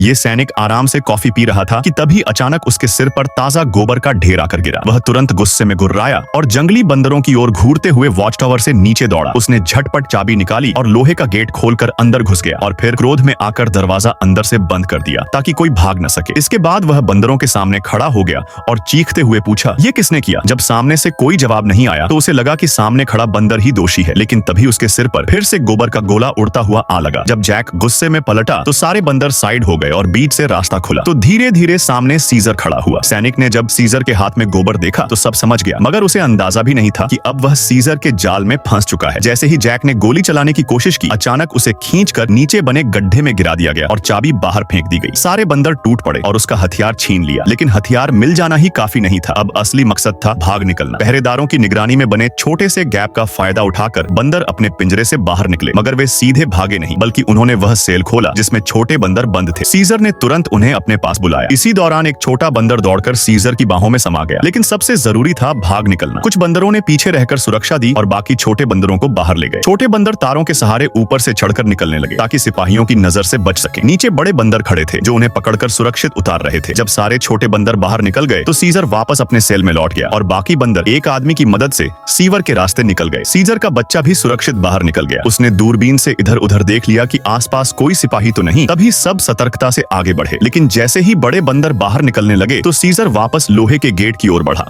ये सैनिक आराम से कॉफी पी रहा था कि तभी अचानक उसके सिर पर ताजा गोबर का ढेर आकर गिरा। वह तुरंत गुस्से में गुर्राया और जंगली बंदरों की ओर घूरते हुए वॉच टावर से नीचे दौड़ा। उसने झटपट चाबी निकाली और लोहे का गेट खोलकर अंदर घुस गया और फिर क्रोध में आकर दरवाजा अंदर से बंद कर दिया ताकि कोई भाग न सके। इसके बाद वह बंदरों के सामने खड़ा हो गया और चीखते हुए पूछा, ये किसने किया? जब सामने से कोई जवाब नहीं आया तो उसे लगा कि सामने खड़ा बंदर ही दोषी है, लेकिन तभी उसके सिर पर फिर से गोबर का गोला उड़ता हुआ आ लगा। जब जैक गुस्से में पलटा तो सारे बंदर साइड हो गए और बीच से रास्ता खुला। तो धीरे धीरे सामने सीजर खड़ा हुआ। सैनिक ने जब सीजर के हाथ में गोबर देखा तो सब समझ गया, मगर उसे अंदाजा भी नहीं था कि अब वह सीजर के जाल में फंस चुका है। जैसे ही जैक ने गोली चलाने की कोशिश की, अचानक उसे खींचकर नीचे बने गड्ढे में गिरा दिया गया और चाबी बाहर फेंक दी गई। सारे बंदर टूट पड़े और उसका हथियार छीन लिया, लेकिन हथियार मिल जाना ही काफी नहीं था। अब असली मकसद था भाग निकलना। पहरेदारों की निगरानी में बने छोटे से गैप का फायदा उठाकर बंदर अपने पिंजरे से बाहर निकले, मगर वे सीधे भागे नहीं, बल्कि उन्होंने वह सेल खोला जिसमें छोटे बंदर बंद थे। सीजर ने तुरंत उन्हें अपने पास बुलाया। इसी दौरान एक छोटा बंदर दौड़कर सीजर की बाहों में समा गया, लेकिन सबसे जरूरी था भाग निकलना। कुछ बंदरों ने पीछे रहकर सुरक्षा दी और बाकी छोटे बंदरों को बाहर ले गए। छोटे बंदर तारों के सहारे ऊपर से चढ़कर निकलने लगे ताकि सिपाहियों की नजर से बच सके। नीचे बड़े बंदर खड़े थे जो उन्हें पकड़कर सुरक्षित उतार रहे थे। जब सारे छोटे बंदर बाहर निकल गए तो सीजर वापस अपने सेल में लौट गया और बाकी बंदर एक आदमी की मदद से सीवर के रास्ते निकल गए। सीजर का बच्चा भी सुरक्षित बाहर निकल गया। उसने दूरबीन से इधर उधर देख लिया कि आसपास कोई सिपाही तो नहीं। तभी सब सतर्कता से आगे बढ़े, लेकिन जैसे ही बड़े बंदर बाहर निकलने लगे तो सीजर वापस लोहे के गेट की ओर बढ़ा।